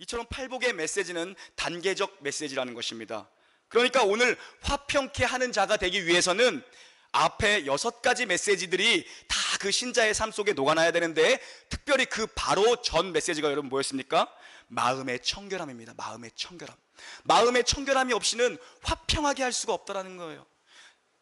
이처럼 팔복의 메시지는 단계적 메시지라는 것입니다. 그러니까 오늘 화평케 하는 자가 되기 위해서는 앞에 6가지 메시지들이 다 그 신자의 삶 속에 녹아나야 되는데, 특별히 그 바로 전 메시지가 여러분 뭐였습니까? 마음의 청결함입니다. 마음의 청결함. 마음의 청결함이 없이는 화평하게 할 수가 없다는 거예요.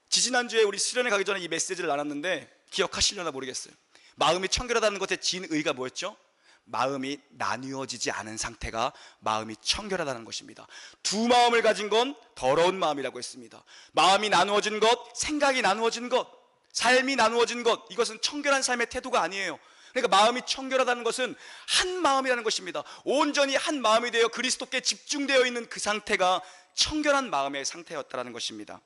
지지난주에 우리 수련회 가기 전에 이 메시지를 나눴는데 기억하시려나 모르겠어요. 마음이 청결하다는 것의 진의가 뭐였죠? 마음이 나뉘어지지 않은 상태가 마음이 청결하다는 것입니다. 두 마음을 가진 건 더러운 마음이라고 했습니다. 마음이 나누어진 것, 생각이 나누어진 것, 삶이 나누어진 것, 이것은 청결한 삶의 태도가 아니에요. 그러니까 마음이 청결하다는 것은 한 마음이라는 것입니다. 온전히 한 마음이 되어 그리스도께 집중되어 있는 그 상태가 청결한 마음의 상태였다는 것입니다.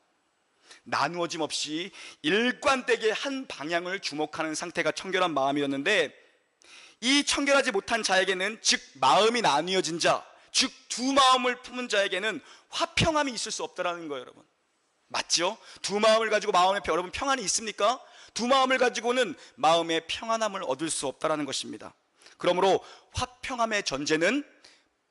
나누어짐 없이 일관되게 한 방향을 주목하는 상태가 청결한 마음이었는데, 이 청결하지 못한 자에게는, 즉 마음이 나뉘어진 자, 즉 두 마음을 품은 자에게는 화평함이 있을 수 없다는 거예요. 여러분, 맞죠? 두 마음을 가지고 마음에 여러분 평안이 있습니까? 두 마음을 가지고는 마음의 평안함을 얻을 수 없다는 것입니다. 그러므로 화평함의 전제는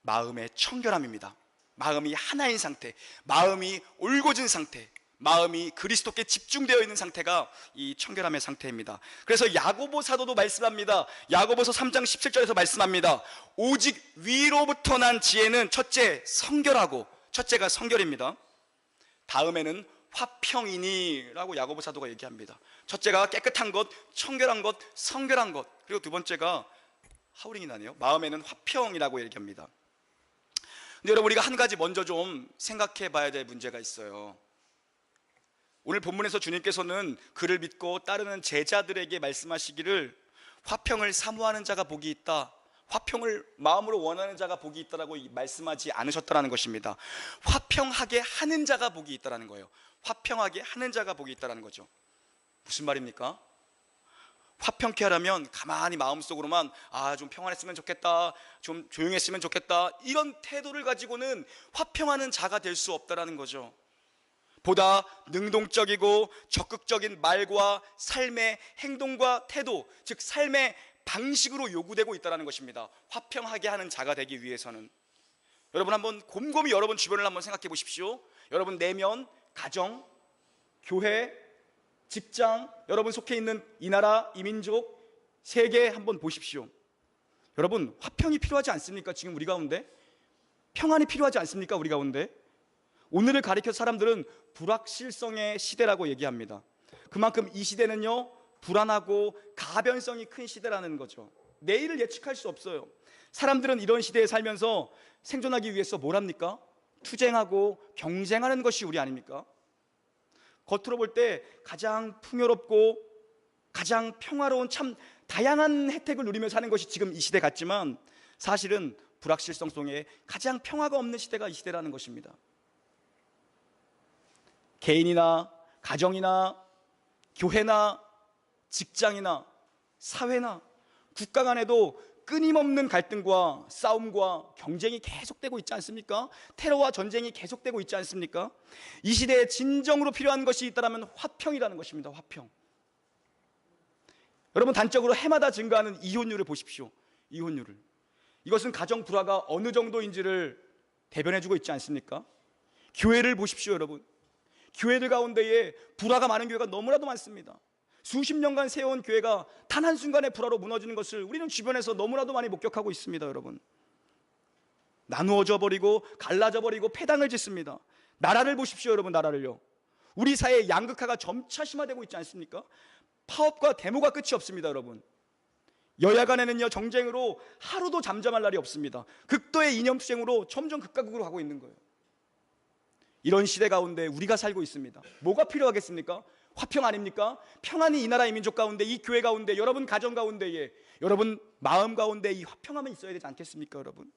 마음의 청결함입니다. 마음이 하나인 상태, 마음이 올곧은 상태, 마음이 그리스도께 집중되어 있는 상태가 이 청결함의 상태입니다. 그래서 야고보 사도도 말씀합니다. 야고보서 3장 17절에서 말씀합니다. 오직 위로부터 난 지혜는 첫째 성결하고, 첫째가 성결입니다. 다음에는 화평이니 라고 야고보 사도가 얘기합니다. 첫째가 깨끗한 것, 청결한 것, 성결한 것, 그리고 두 번째가 하우링이 나네요. 마음에는 화평이라고 얘기합니다. 근데 여러분, 우리가 한 가지 먼저 좀 생각해 봐야 될 문제가 있어요. 오늘 본문에서 주님께서는 그를 믿고 따르는 제자들에게 말씀하시기를 화평을 사모하는 자가 복이 있다, 화평을 마음으로 원하는 자가 복이 있다라고 말씀하지 않으셨다는 것입니다. 화평하게 하는 자가 복이 있다는 거예요. 화평하게 하는 자가 복이 있다는 거죠. 무슨 말입니까? 화평케 하려면 가만히 마음속으로만 좀 평안했으면 좋겠다, 좀 조용했으면 좋겠다, 이런 태도를 가지고는 화평하는 자가 될 수 없다는 거죠. 보다 능동적이고 적극적인 말과 삶의 행동과 태도, 즉 삶의 방식으로 요구되고 있다는 것입니다. 화평하게 하는 자가 되기 위해서는. 여러분, 한번 곰곰이 여러분 주변을 한번 생각해 보십시오. 여러분 내면, 가정, 교회, 직장, 여러분 속해 있는 이 나라, 이 민족, 세계 한번 보십시오. 여러분, 화평이 필요하지 않습니까? 지금 우리 가운데 평안이 필요하지 않습니까? 우리 가운데. 오늘을 가리켜 사람들은 불확실성의 시대라고 얘기합니다. 그만큼 이 시대는요, 불안하고 가변성이 큰 시대라는 거죠. 내일을 예측할 수 없어요. 사람들은 이런 시대에 살면서 생존하기 위해서 뭘 합니까? 투쟁하고 경쟁하는 것이 우리 아닙니까? 겉으로 볼 때 가장 풍요롭고 가장 평화로운, 참 다양한 혜택을 누리며 사는 것이 지금 이 시대 같지만, 사실은 불확실성 속에 가장 평화가 없는 시대가 이 시대라는 것입니다. 개인이나 가정이나 교회나 직장이나 사회나 국가 간에도 끊임없는 갈등과 싸움과 경쟁이 계속되고 있지 않습니까? 테러와 전쟁이 계속되고 있지 않습니까? 이 시대에 진정으로 필요한 것이 있다면 화평이라는 것입니다. 화평. 여러분, 단적으로 해마다 증가하는 이혼율을 보십시오. 이혼율을. 이것은 가정 불화가 어느 정도인지를 대변해주고 있지 않습니까? 교회를 보십시오. 여러분, 교회들 가운데에 불화가 많은 교회가 너무나도 많습니다. 수십 년간 세워온 교회가 단 한순간에 불화로 무너지는 것을 우리는 주변에서 너무나도 많이 목격하고 있습니다. 여러분, 나누어져 버리고 갈라져 버리고 패당을 짓습니다. 나라를 보십시오. 여러분, 나라를요. 우리 사회의 양극화가 점차 심화되고 있지 않습니까? 파업과 데모가 끝이 없습니다. 여러분, 여야 간에는요, 정쟁으로 하루도 잠잠할 날이 없습니다. 극도의 이념투쟁으로 점점 극과 극으로 가고 있는 거예요. 이런 시대 가운데 우리가 살고 있습니다. 뭐가 필요하겠습니까? 화평 아닙니까? 평안이 이 나라, 이 민족 가운데, 이 교회 가운데, 여러분 가정 가운데에, 여러분 마음 가운데 이 화평함이 있어야 되지 않겠습니까? 여러분,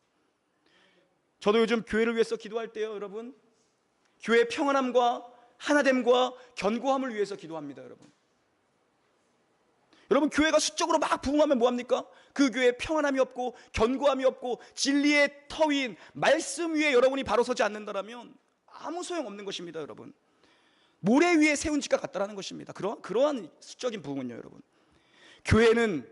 저도 요즘 교회를 위해서 기도할 때요, 여러분, 교회의 평안함과 하나됨과 견고함을 위해서 기도합니다. 여러분, 교회가 수적으로 막 부흥하면 뭐합니까? 그 교회에 평안함이 없고 견고함이 없고 진리의 터 위인 말씀 위에 여러분이 바로 서지 않는다면 아무 소용없는 것입니다. 여러분, 모래 위에 세운 집과 같다라는 것입니다. 그러한 수적인 부흥은요, 여러분, 교회는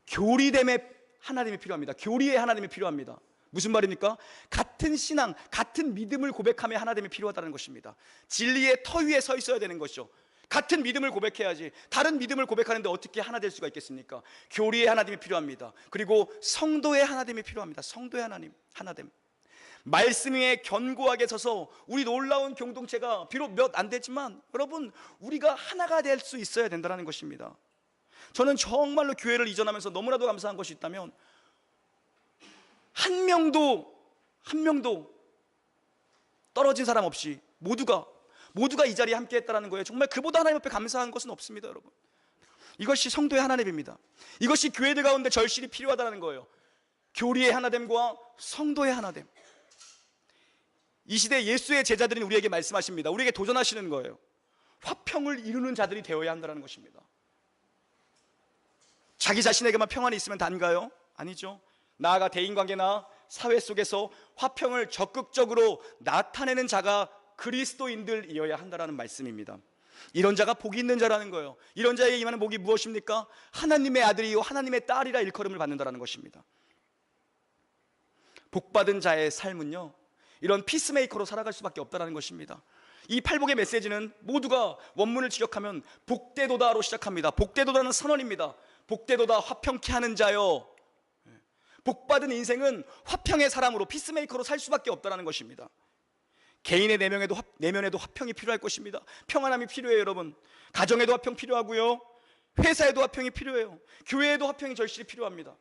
교리됨의 하나님이 필요합니다. 교리의 하나님이 필요합니다. 무슨 말입니까? 같은 신앙, 같은 믿음을 고백하며 하나됨이 필요하다는 것입니다. 진리의 터 위에 서 있어야 되는 것이죠. 같은 믿음을 고백해야지. 다른 믿음을 고백하는데 어떻게 하나 될 수가 있겠습니까? 교리의 하나됨이 필요합니다. 그리고 성도의 하나됨이 필요합니다. 성도의 하나됨. 말씀 위에 견고하게 서서 우리 놀라운 공동체가 비록 몇 안 되지만 여러분, 우리가 하나가 될 수 있어야 된다는 것입니다. 저는 정말로 교회를 이전하면서 너무나도 감사한 것이 있다면 한 명도 떨어진 사람 없이 모두가 이 자리에 함께 했다는 거예요. 정말 그보다 하나님 앞에 감사한 것은 없습니다, 여러분. 이것이 성도의 하나됨입니다. 이것이 교회들 가운데 절실히 필요하다는 거예요. 교리의 하나됨과 성도의 하나됨. 이 시대 예수의 제자들인 우리에게 말씀하십니다. 우리에게 도전하시는 거예요. 화평을 이루는 자들이 되어야 한다는 것입니다. 자기 자신에게만 평안이 있으면 단가요? 아니죠. 나아가 대인관계나 사회 속에서 화평을 적극적으로 나타내는 자가 그리스도인들이어야 한다는 말씀입니다. 이런 자가 복이 있는 자라는 거예요. 이런 자에게 임하는 복이 무엇입니까? 하나님의 아들이요 하나님의 딸이라 일컬음을 받는다는 것입니다. 복받은 자의 삶은요, 이런 피스메이커로 살아갈 수밖에 없다는 것입니다. 이 팔복의 메시지는 모두가 원문을 지적하면 복되도다로 시작합니다. 복되도다는 선언입니다. 복되도다 화평케 하는 자여. 복받은 인생은 화평의 사람으로 피스메이커로 살 수밖에 없다는 것입니다. 개인의 내면에도 화평이 필요할 것입니다. 평안함이 필요해요, 여러분. 가정에도 화평 필요하고요, 회사에도 화평이 필요해요. 교회에도 화평이 절실히 필요합니다.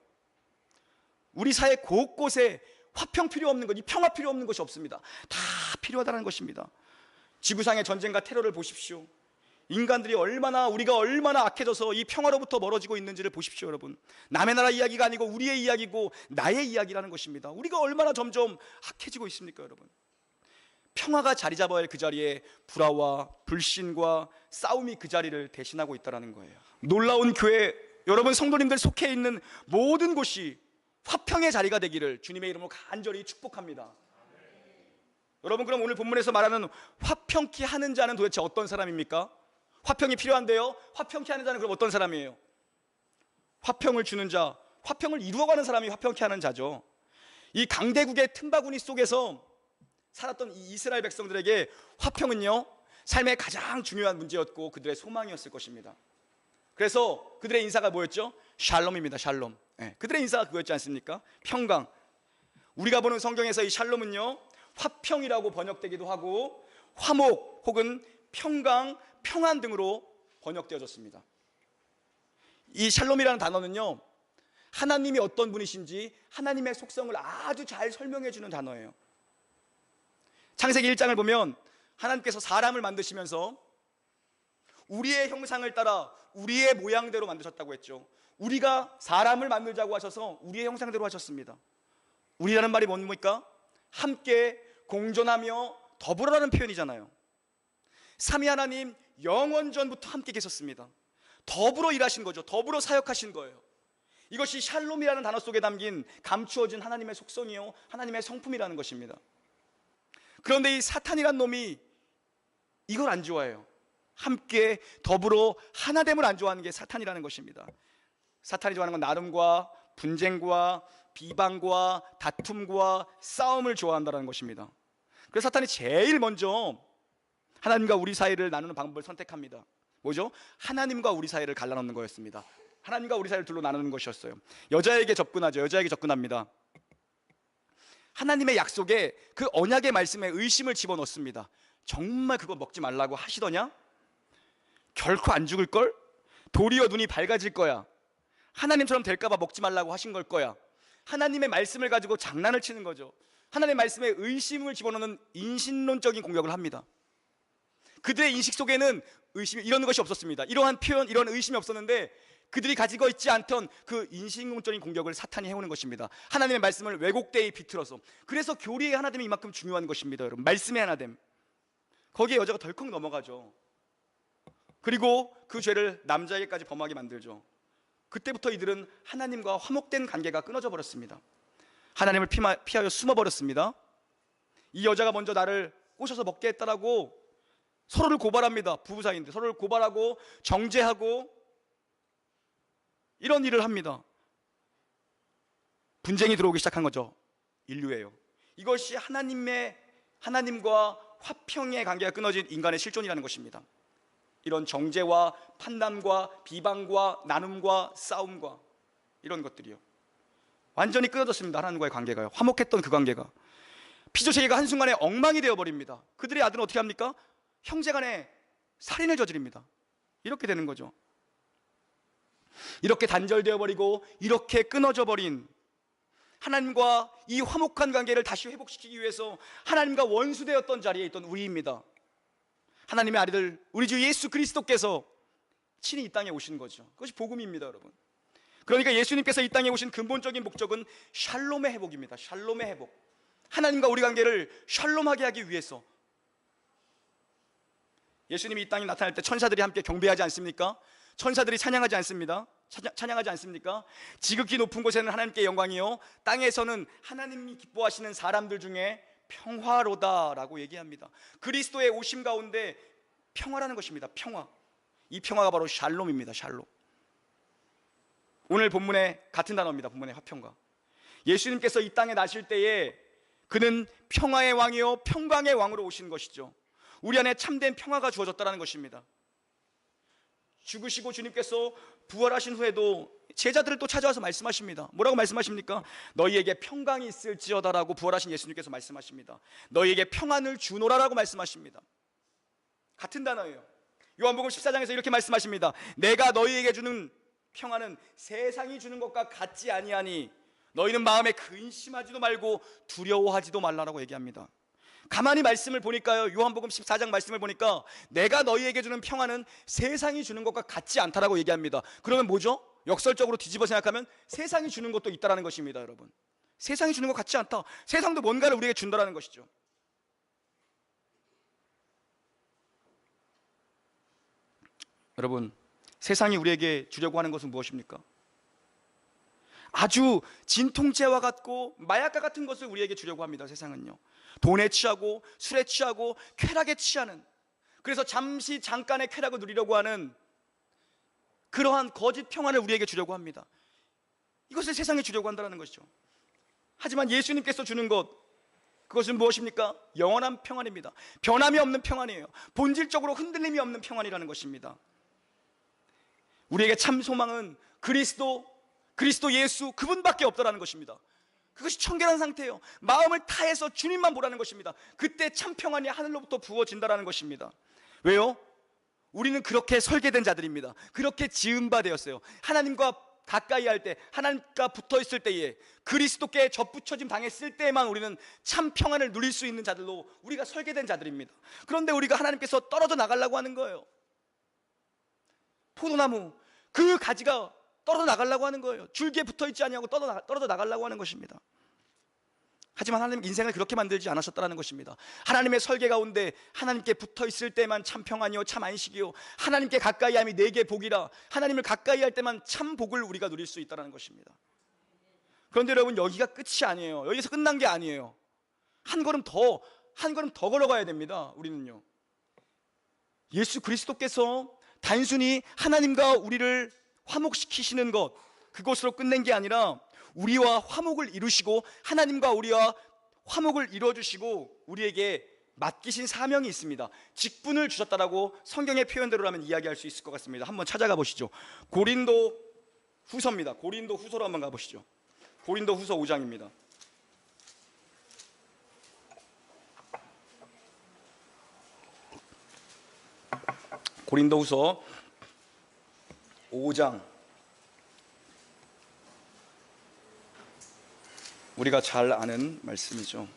우리 사회 곳곳에 화평 필요 없는 것, 이 평화 필요 없는 것이 없습니다. 다 필요하다는 것입니다. 지구상의 전쟁과 테러를 보십시오. 우리가 얼마나 악해져서 이 평화로부터 멀어지고 있는지를 보십시오, 여러분. 남의 나라 이야기가 아니고 우리의 이야기고 나의 이야기라는 것입니다. 우리가 얼마나 점점 악해지고 있습니까, 여러분. 평화가 자리 잡아야 할 그 자리에 불화와 불신과 싸움이 그 자리를 대신하고 있다는 거예요. 놀라운 교회, 여러분 성도님들 속해 있는 모든 곳이 화평의 자리가 되기를 주님의 이름으로 간절히 축복합니다. 여러분, 그럼 오늘 본문에서 말하는 화평케 하는 자는 도대체 어떤 사람입니까? 화평이 필요한데요, 화평케 하는 자는 그럼 어떤 사람이에요? 화평을 주는 자, 화평을 이루어가는 사람이 화평케 하는 자죠. 이 강대국의 틈바구니 속에서 살았던 이 이스라엘 백성들에게 화평은요, 삶의 가장 중요한 문제였고 그들의 소망이었을 것입니다. 그래서 그들의 인사가 뭐였죠? 샬롬입니다. 샬롬. 그들의 인사가 그거였지 않습니까? 평강. 우리가 보는 성경에서 이 샬롬은요, 화평이라고 번역되기도 하고 화목 혹은 평강, 평안 등으로 번역되어졌습니다. 이 샬롬이라는 단어는요, 하나님이 어떤 분이신지 하나님의 속성을 아주 잘 설명해 주는 단어예요. 창세기 1장을 보면 하나님께서 사람을 만드시면서 우리의 형상을 따라 우리의 모양대로 만드셨다고 했죠. 우리가 사람을 만들자고 하셔서 우리의 형상대로 하셨습니다. 우리라는 말이 뭡니까? 함께 공존하며 더불어라는 표현이잖아요. 삼위 하나님 영원전부터 함께 계셨습니다. 더불어 일하신 거죠. 더불어 사역하신 거예요. 이것이 샬롬이라는 단어 속에 담긴 감추어진 하나님의 속성이요, 하나님의 성품이라는 것입니다. 그런데 이 사탄이란 놈이 이걸 안 좋아해요. 함께 더불어 하나됨을 안 좋아하는 게 사탄이라는 것입니다. 사탄이 좋아하는 건 나눔과 분쟁과 비방과 다툼과 싸움을 좋아한다는 것입니다. 그래서 사탄이 제일 먼저 하나님과 우리 사이를 나누는 방법을 선택합니다. 뭐죠? 하나님과 우리 사이를 갈라놓는 거였습니다. 하나님과 우리 사이를 둘로 나누는 것이었어요. 여자에게 접근하죠. 여자에게 접근합니다. 하나님의 약속에, 그 언약의 말씀에 의심을 집어넣습니다. 정말 그거 먹지 말라고 하시더냐? 결코 안 죽을걸? 도리어 눈이 밝아질 거야. 하나님처럼 될까봐 먹지 말라고 하신 걸 거야. 하나님의 말씀을 가지고 장난을 치는 거죠. 하나님의 말씀에 의심을 집어넣는 인신론적인 공격을 합니다. 그들의 인식 속에는 이런 것이 없었습니다. 이러한 표현, 이런 의심이 없었는데 그들이 가지고 있지 않던 그 인신론적인 공격을 사탄이 해오는 것입니다. 하나님의 말씀을 왜곡되이 비틀어서. 그래서 교리의 하나됨이 이만큼 중요한 것입니다, 여러분. 말씀의 하나됨. 거기에 여자가 덜컥 넘어가죠. 그리고 그 죄를 남자에게까지 범하게 만들죠. 그때부터 이들은 하나님과 화목된 관계가 끊어져 버렸습니다. 하나님을 피하여 숨어버렸습니다. 이 여자가 먼저 나를 꼬셔서 먹게 했다라고 서로를 고발합니다. 부부 사이인데 서로를 고발하고 정죄하고 이런 일을 합니다. 분쟁이 들어오기 시작한 거죠. 인류예요. 이것이 하나님과 화평의 관계가 끊어진 인간의 실존이라는 것입니다. 이런 정죄와 판단과 비방과 나눔과 싸움과 이런 것들이요, 완전히 끊어졌습니다. 하나님과의 관계가요. 화목했던 그 관계가 피조세계가 한순간에 엉망이 되어버립니다. 그들의 아들은 어떻게 합니까? 형제간에 살인을 저지릅니다. 이렇게 되는 거죠. 이렇게 단절되어버리고 이렇게 끊어져 버린 하나님과 이 화목한 관계를 다시 회복시키기 위해서 하나님과 원수되었던 자리에 있던 우리입니다. 하나님의 아들 우리 주 예수 그리스도께서 친히 이 땅에 오신 거죠. 그것이 복음입니다, 여러분. 그러니까 예수님께서 이 땅에 오신 근본적인 목적은 샬롬의 회복입니다. 샬롬의 회복. 하나님과 우리 관계를 샬롬하게 하기 위해서. 예수님이 이 땅에 나타날 때 천사들이 함께 경배하지 않습니까? 천사들이 찬양하지 않습니다. 찬양하지 않습니까? 지극히 높은 곳에는 하나님께 영광이요, 땅에서는 하나님이 기뻐하시는 사람들 중에 평화로다라고 얘기합니다. 그리스도의 오심 가운데 평화라는 것입니다. 평화. 이 평화가 바로 샬롬입니다. 샬롬. 오늘 본문의 같은 단어입니다. 본문의 화평과. 예수님께서 이 땅에 나실 때에 그는 평화의 왕이요 평강의 왕으로 오신 것이죠. 우리 안에 참된 평화가 주어졌다는 것입니다. 죽으시고 주님께서 부활하신 후에도 제자들을 또 찾아와서 말씀하십니다. 뭐라고 말씀하십니까? 너희에게 평강이 있을지어다라고 부활하신 예수님께서 말씀하십니다. 너희에게 평안을 주노라라고 말씀하십니다. 같은 단어예요. 요한복음 14장에서 이렇게 말씀하십니다. 내가 너희에게 주는 평안은 세상이 주는 것과 같지 아니하니 너희는 마음에 근심하지도 말고 두려워하지도 말라라고 얘기합니다. 가만히 말씀을 보니까요, 요한복음 14장 말씀을 보니까 내가 너희에게 주는 평안은 세상이 주는 것과 같지 않다라고 얘기합니다. 그러면 뭐죠? 역설적으로 뒤집어 생각하면 세상이 주는 것도 있다라는 것입니다. 여러분, 세상이 주는 것 같지 않다. 세상도 뭔가를 우리에게 준다라는 것이죠. 여러분, 세상이 우리에게 주려고 하는 것은 무엇입니까? 아주 진통제와 같고 마약과 같은 것을 우리에게 주려고 합니다. 세상은요, 돈에 취하고 술에 취하고 쾌락에 취하는, 그래서 잠깐의 쾌락을 누리려고 하는 그러한 거짓 평안을 우리에게 주려고 합니다. 이것을 세상에 주려고 한다는 것이죠. 하지만 예수님께서 주는 것, 그것은 무엇입니까? 영원한 평안입니다. 변함이 없는 평안이에요. 본질적으로 흔들림이 없는 평안이라는 것입니다. 우리에게 참 소망은 그리스도 예수 그분밖에 없다라는 것입니다. 그것이 청결한 상태예요. 마음을 다해서 주님만 보라는 것입니다. 그때 참 평안이 하늘로부터 부어진다라는 것입니다. 왜요? 우리는 그렇게 설계된 자들입니다. 그렇게 지은 바 되었어요. 하나님과 가까이 할 때, 하나님과 붙어 있을 때에, 그리스도께 접붙여짐 당했을 때에만 우리는 참 평안을 누릴 수 있는 자들로 우리가 설계된 자들입니다. 그런데 우리가 하나님께서 떨어져 나가려고 하는 거예요. 포도나무 그 가지가 떨어져 나가려고 하는 거예요. 줄기에 붙어 있지 아니하고 떨어져 나가려고 하는 것입니다. 하지만 하나님 인생을 그렇게 만들지 않으셨다는 것입니다. 하나님의 설계 가운데 하나님께 붙어 있을 때만 참 평안이요 참 안식이요, 하나님께 가까이 함이 내게 복이라, 하나님을 가까이 할 때만 참 복을 우리가 누릴 수 있다는 것입니다. 그런데 여러분, 여기가 끝이 아니에요. 여기서 끝난 게 아니에요. 한 걸음 더 걸어가야 됩니다. 우리는요, 예수 그리스도께서 단순히 하나님과 우리를 화목시키시는 것, 그것으로 끝낸 게 아니라 우리와 화목을 이루시고 하나님과 우리와 화목을 이루어주시고 우리에게 맡기신 사명이 있습니다. 직분을 주셨다라고 성경의 표현대로라면 이야기할 수 있을 것 같습니다. 한번 찾아가 보시죠. 고린도 후서입니다. 고린도 후서로 한번 가보시죠. 고린도 후서 5장입니다. 고린도 후서 5장, 우리가 잘 아는 말씀이죠.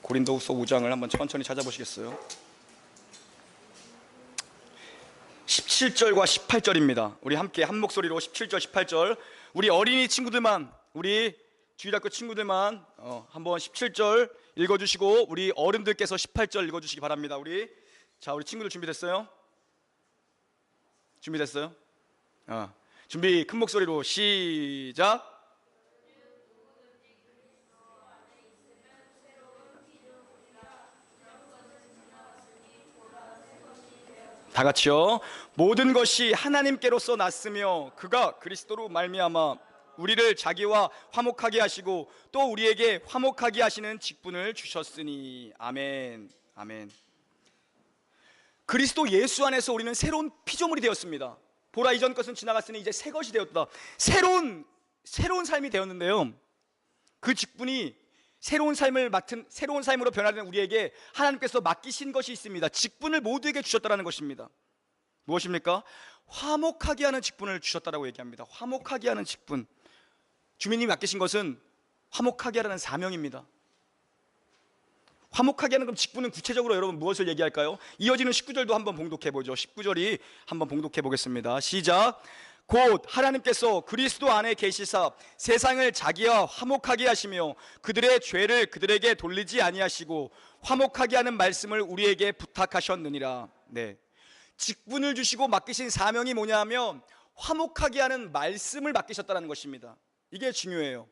고린도후서 5장을 한번 천천히 찾아보시겠어요? 17절과 18절입니다. 우리 함께 한 목소리로 17절, 18절, 우리 어린이 친구들만, 우리 주일학교 친구들만 한번 17절 읽어주시고 우리 어른들께서 18절 읽어주시기 바랍니다. 우리 친구들 준비됐어요? 준비됐어요? 준비, 큰 목소리로 시작. 다 같이요. 모든 것이 하나님께로서 났으며 그가 그리스도로 말미암아 우리를 자기와 화목하게 하시고 또 우리에게 화목하게 하시는 직분을 주셨으니. 아멘. 아멘. 그리스도 예수 안에서 우리는 새로운 피조물이 되었습니다. 보라, 이전 것은 지나갔으니 이제 새 것이 되었다. 새로운 삶이 되었는데요, 그 직분이 새로운 삶으로 변화된 우리에게 하나님께서 맡기신 것이 있습니다. 직분을 모두에게 주셨다는 것입니다. 무엇입니까? 화목하게 하는 직분을 주셨다라고 얘기합니다. 화목하게 하는 직분. 주님이 맡기신 것은 화목하게 하라는 사명입니다. 화목하게 하는 그럼 직분은 구체적으로 여러분 무엇을 얘기할까요? 이어지는 19절도 한번 봉독해 보죠. 19절이 한번 봉독해 보겠습니다. 시작. 곧 하나님께서 그리스도 안에 계시사 세상을 자기와 화목하게 하시며 그들의 죄를 그들에게 돌리지 아니하시고 화목하게 하는 말씀을 우리에게 부탁하셨느니라. 네. 직분을 주시고 맡기신 사명이 뭐냐 하면 화목하게 하는 말씀을 맡기셨다는 것입니다. 이게 중요해요.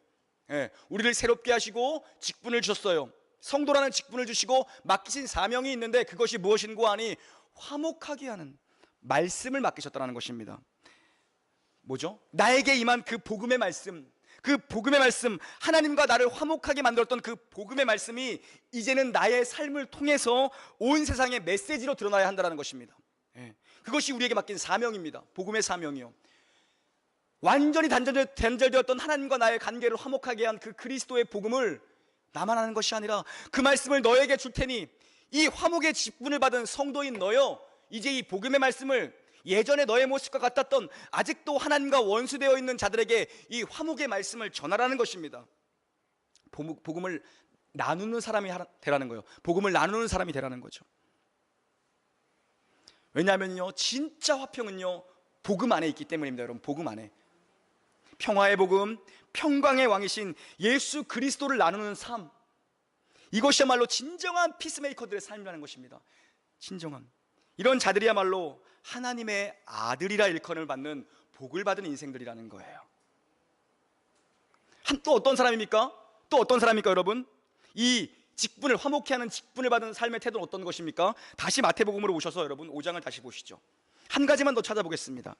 네. 우리를 새롭게 하시고 직분을 주셨어요. 성도라는 직분을 주시고 맡기신 사명이 있는데 그것이 무엇인고 하니 화목하게 하는 말씀을 맡기셨다는 것입니다. 뭐죠? 나에게 임한 그 복음의 말씀, 하나님과 나를 화목하게 만들었던 그 복음의 말씀이 이제는 나의 삶을 통해서 온 세상의 메시지로 드러나야 한다는 것입니다. 그것이 우리에게 맡긴 사명입니다. 복음의 사명이요. 완전히 단절되었던 하나님과 나의 관계를 화목하게 한 그 그리스도의 복음을 나만 하는 것이 아니라 그 말씀을 너에게 줄 테니 이 화목의 직분을 받은 성도인 너여, 이제 이 복음의 말씀을 예전에 너의 모습과 같았던 아직도 하나님과 원수되어 있는 자들에게 이 화목의 말씀을 전하라는 것입니다. 복음을 나누는 사람이 되라는 거예요. 복음을 나누는 사람이 되라는 거죠. 왜냐하면요, 진짜 화평은요 복음 안에 있기 때문입니다. 여러분, 복음 안에 평화의 복음, 평강의 왕이신 예수 그리스도를 나누는 삶, 이것이야말로 진정한 피스메이커들의 삶이라는 것입니다. 진정한 이런 자들이야말로 하나님의 아들이라 일컬음을 받는 복을 받은 인생들이라는 거예요. 또 어떤 사람입니까? 여러분? 이 직분을 화목케 하는 직분을 받은 삶의 태도는 어떤 것입니까? 다시 마태복음으로 오셔서 여러분 5장을 다시 보시죠. 한 가지만 더 찾아보겠습니다.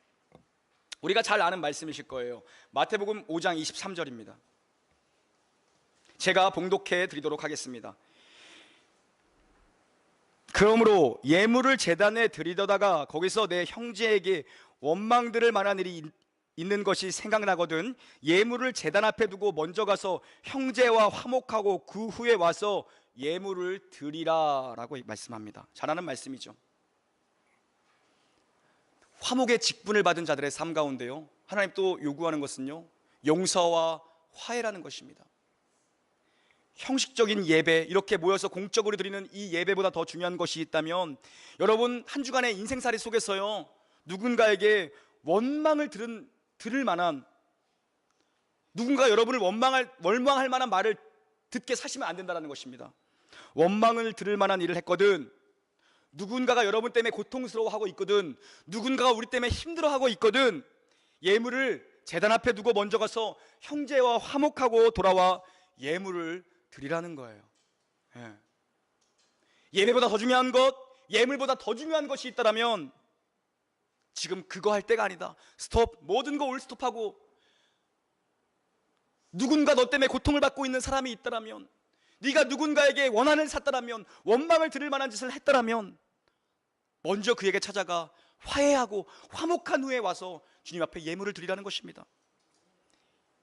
우리가 잘 아는 말씀이실 거예요. 마태복음 5장 23절입니다. 제가 봉독해 드리도록 하겠습니다. 그러므로 예물을 제단에 드리다가 거기서 내 형제에게 원망 들을 만한 일이 있는 것이 생각나거든 예물을 제단 앞에 두고 먼저 가서 형제와 화목하고 그 후에 와서 예물을 드리라 라고 말씀합니다. 잘 아는 말씀이죠. 화목의 직분을 받은 자들의 삶 가운데요, 하나님 또 요구하는 것은요, 용서와 화해라는 것입니다. 형식적인 예배, 이렇게 모여서 공적으로 드리는 이 예배보다 더 중요한 것이 있다면, 여러분 한 주간의 인생살이 속에서요, 누군가에게 원망을 들을 만한, 누군가 여러분을 원망할 만한 말을 듣게 사시면 안 된다는 것입니다. 원망을 들을 만한 일을 했거든, 누군가가 여러분 때문에 고통스러워하고 있거든, 누군가가 우리 때문에 힘들어하고 있거든, 예물을 제단 앞에 두고 먼저 가서 형제와 화목하고 돌아와 예물을 드리라는 거예요. 예배보다 더 중요한 것, 예물보다 더 중요한 것이 있다면 지금 그거 할 때가 아니다. 스톱, 모든 거 올 스톱하고, 누군가 너 때문에 고통을 받고 있는 사람이 있다면, 네가 누군가에게 원한을 샀다면, 원망을 들을 만한 짓을 했다면 먼저 그에게 찾아가 화해하고 화목한 후에 와서 주님 앞에 예물을 드리라는 것입니다.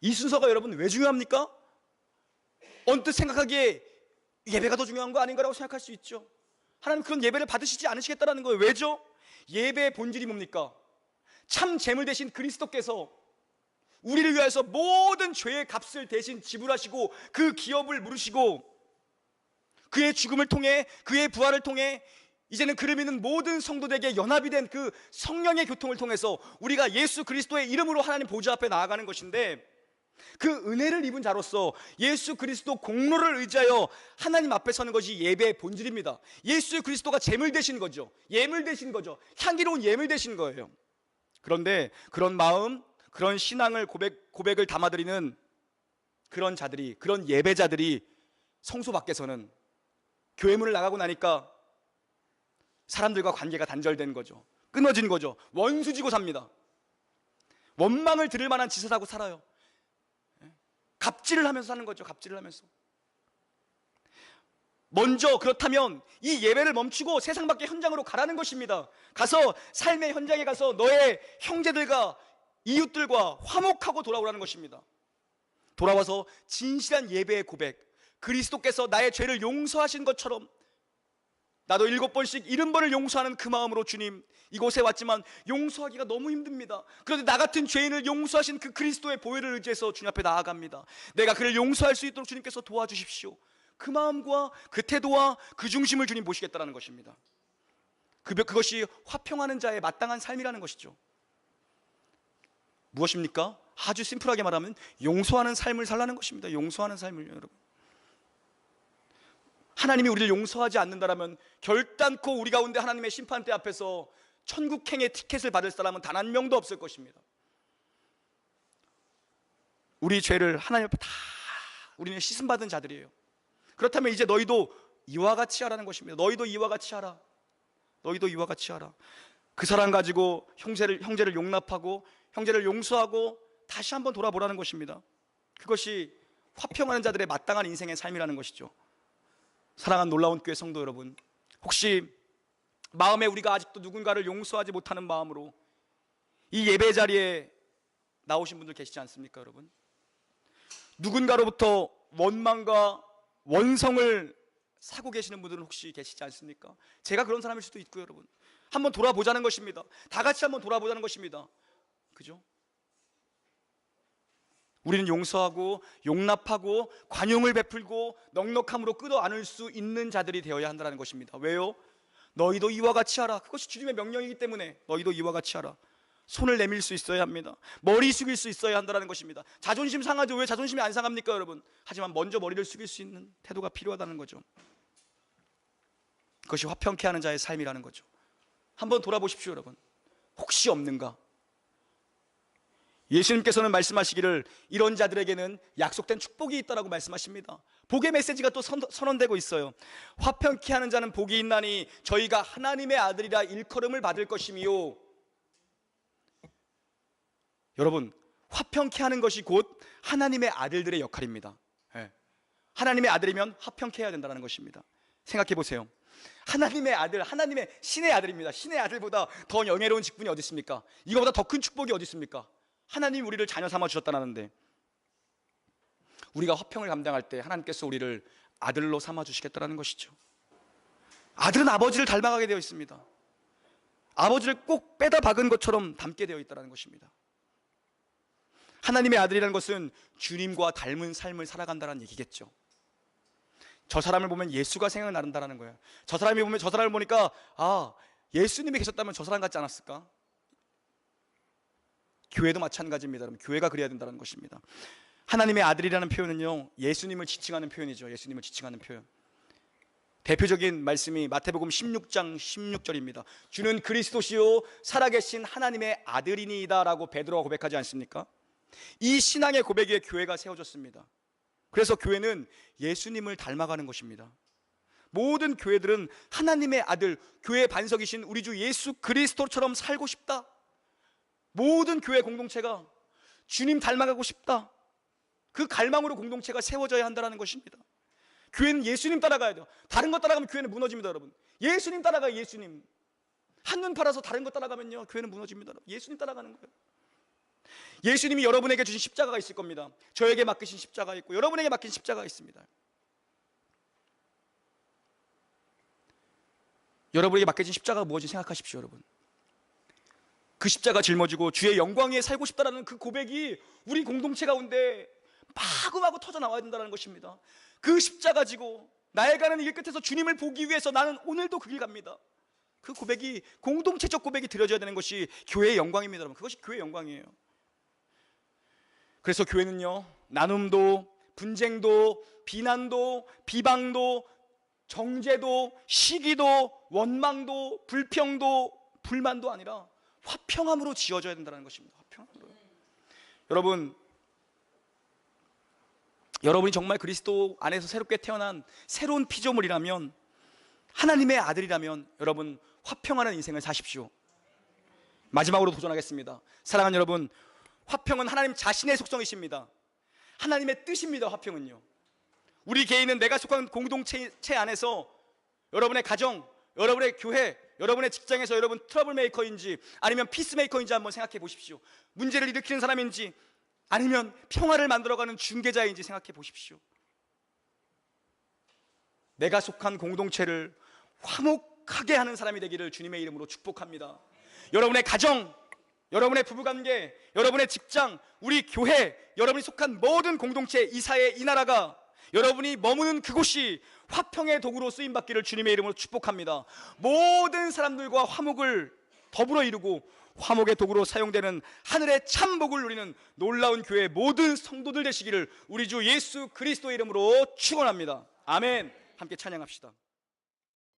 이 순서가 여러분 왜 중요합니까? 언뜻 생각하기에 예배가 더 중요한 거 아닌가라고 생각할 수 있죠. 하나님 그런 예배를 받으시지 않으시겠다는 거예요. 왜죠? 예배의 본질이 뭡니까? 참 재물 대신 그리스도께서 우리를 위하여서 모든 죄의 값을 대신 지불하시고 그 기업을 물으시고 그의 죽음을 통해, 그의 부활을 통해 이제는 그를 믿는 모든 성도들에게 연합이 된 그 성령의 교통을 통해서 우리가 예수 그리스도의 이름으로 하나님 보좌 앞에 나아가는 것인데, 그 은혜를 입은 자로서 예수 그리스도 공로를 의지하여 하나님 앞에 서는 것이 예배의 본질입니다. 예수 그리스도가 제물 되신 거죠. 예물 되신 거죠. 향기로운 예물 되신 거예요. 그런데 그런 마음, 그런 신앙을 고백을 담아드리는 그런 자들이, 그런 예배자들이 성소 밖에서는 교회 문을 나가고 나니까 사람들과 관계가 단절된 거죠. 끊어진 거죠. 원수지고 삽니다. 원망을 들을 만한 짓을 하고 살아요. 갑질을 하면서 사는 거죠. 갑질을 하면서. 먼저 그렇다면 이 예배를 멈추고 세상 밖의 현장으로 가라는 것입니다. 가서 삶의 현장에 가서 너의 형제들과 이웃들과 화목하고 돌아오라는 것입니다. 돌아와서 진실한 예배의 고백, 그리스도께서 나의 죄를 용서하신 것처럼 나도 7번씩 70번을 용서하는 그 마음으로 주님, 이곳에 왔지만 용서하기가 너무 힘듭니다. 그런데 나 같은 죄인을 용서하신 그 그리스도의 보혈을 의지해서 주님 앞에 나아갑니다. 내가 그를 용서할 수 있도록 주님께서 도와주십시오. 그 마음과 그 태도와 그 중심을 주님 보시겠다는 것입니다. 그것이 화평하는 자의 마땅한 삶이라는 것이죠. 무엇입니까? 아주 심플하게 말하면 용서하는 삶을 살라는 것입니다. 용서하는 삶을요, 여러분. 하나님이 우리를 용서하지 않는다면 결단코 우리 가운데 하나님의 심판대 앞에서 천국행의 티켓을 받을 사람은 단 한 명도 없을 것입니다. 우리 죄를 하나님 앞에 다 우리는 씻음받은 자들이에요. 그렇다면 이제 너희도 이와 같이 하라는 것입니다. 너희도 이와 같이 하라. 너희도 이와 같이 하라. 그 사람 가지고 형제를 용납하고 형제를 용서하고 다시 한번 돌아보라는 것입니다. 그것이 화평하는 자들의 마땅한 인생의 삶이라는 것이죠. 사랑하는 놀라운 교회 성도 여러분, 혹시 마음에 우리가 아직도 누군가를 용서하지 못하는 마음으로 이 예배 자리에 나오신 분들 계시지 않습니까, 여러분? 누군가로부터 원망과 원성을 사고 계시는 분들은 혹시 계시지 않습니까? 제가 그런 사람일 수도 있고요, 여러분. 한번 돌아보자는 것입니다. 다 같이 한번 돌아보자는 것입니다. 그죠? 우리는 용서하고 용납하고 관용을 베풀고 넉넉함으로 끌어안을 수 있는 자들이 되어야 한다는 것입니다. 왜요? 너희도 이와 같이 하라. 그것이 주님의 명령이기 때문에 너희도 이와 같이 하라. 손을 내밀 수 있어야 합니다. 머리 숙일 수 있어야 한다는 것입니다. 자존심 상하죠. 왜 자존심이 안 상합니까, 여러분? 하지만 먼저 머리를 숙일 수 있는 태도가 필요하다는 거죠. 그것이 화평케 하는 자의 삶이라는 거죠. 한번 돌아보십시오, 여러분. 혹시 없는가? 예수님께서는 말씀하시기를 이런 자들에게는 약속된 축복이 있다라고 말씀하십니다. 복의 메시지가 또 선언되고 있어요. 화평케 하는 자는 복이 있나니 저희가 하나님의 아들이라 일컬음을 받을 것이미요. 여러분, 화평케 하는 것이 곧 하나님의 아들들의 역할입니다. 하나님의 아들이면 화평케 해야 된다는 것입니다. 생각해 보세요. 하나님의 아들, 하나님의 신의 아들입니다. 신의 아들보다 더 영예로운 직분이 어디 있습니까? 이거보다 더 큰 축복이 어디 있습니까? 하나님 우리를 자녀 삼아 주셨다는데, 우리가 화평을 감당할 때 하나님께서 우리를 아들로 삼아 주시겠다는 것이죠. 아들은 아버지를 닮아가게 되어 있습니다. 아버지를 꼭 빼다 박은 것처럼 닮게 되어 있다는 것입니다. 하나님의 아들이라는 것은 주님과 닮은 삶을 살아간다는 얘기겠죠. 저 사람을 보면 예수가 생각난다는 거예요. 저 사람을 보니까 예수님이 계셨다면 저 사람 같지 않았을까? 교회도 마찬가지입니다. 여러분, 교회가 그래야 된다는 것입니다. 하나님의 아들이라는 표현은요, 예수님을 지칭하는 표현이죠. 예수님을 지칭하는 표현. 대표적인 말씀이 마태복음 16장 16절입니다. 주는 그리스도시요 살아계신 하나님의 아들이니이다 라고 베드로가 고백하지 않습니까? 이 신앙의 고백 위에 교회가 세워졌습니다. 그래서 교회는 예수님을 닮아가는 것입니다. 모든 교회들은 하나님의 아들, 교회의 반석이신 우리 주 예수 그리스도처럼 살고 싶다. 모든 교회 공동체가 주님 닮아가고 싶다. 그 갈망으로 공동체가 세워져야 한다는 것입니다. 교회는 예수님 따라가야 돼요. 다른 것 따라가면 교회는 무너집니다, 여러분. 예수님 따라가요, 예수님. 한눈 팔아서 다른 것 따라가면요, 교회는 무너집니다. 예수님 따라가는 거예요. 예수님이 여러분에게 주신 십자가가 있을 겁니다. 저에게 맡기신 십자가 있고 여러분에게 맡긴 십자가가 있습니다. 여러분에게 맡겨진 십자가가 무엇인지 생각하십시오, 여러분. 그 십자가 짊어지고 주의 영광 위에 살고 싶다라는 그 고백이 우리 공동체 가운데 마구마구 터져 나와야 된다는 것입니다. 그 십자가 지고 나의 가는 길 끝에서 주님을 보기 위해서 나는 오늘도 그 길 갑니다. 그 고백이, 공동체적 고백이 드려져야 되는 것이 교회의 영광입니다, 여러분. 그것이 교회의 영광이에요. 그래서 교회는요, 나눔도, 분쟁도, 비난도, 비방도, 정죄도, 시기도, 원망도, 불평도, 불만도 아니라 화평함으로 지어져야 된다는 것입니다. 화평함으로. 여러분이 정말 그리스도 안에서 새롭게 태어난 새로운 피조물이라면, 하나님의 아들이라면 여러분 화평하는 인생을 사십시오. 마지막으로 도전하겠습니다. 사랑하는 여러분, 화평은 하나님 자신의 속성이십니다. 하나님의 뜻입니다. 화평은요. 우리 개인은 내가 속한 공동체 안에서 여러분의 가정, 여러분의 교회, 여러분의 직장에서 여러분 트러블 메이커인지 아니면 피스메이커인지 한번 생각해 보십시오. 문제를 일으키는 사람인지 아니면 평화를 만들어가는 중개자인지 생각해 보십시오. 내가 속한 공동체를 화목하게 하는 사람이 되기를 주님의 이름으로 축복합니다. 여러분의 가정, 여러분의 부부관계, 여러분의 직장, 우리 교회, 여러분이 속한 모든 공동체, 이 사회, 이 나라가, 여러분이 머무는 그곳이 화평의 도구로 쓰임받기를 주님의 이름으로 축복합니다. 모든 사람들과 화목을 더불어 이루고 화목의 도구로 사용되는 하늘의 참복을 누리는 놀라운 교회 모든 성도들 되시기를 우리 주 예수 그리스도의 이름으로 축원합니다. 아멘. 함께 찬양합시다.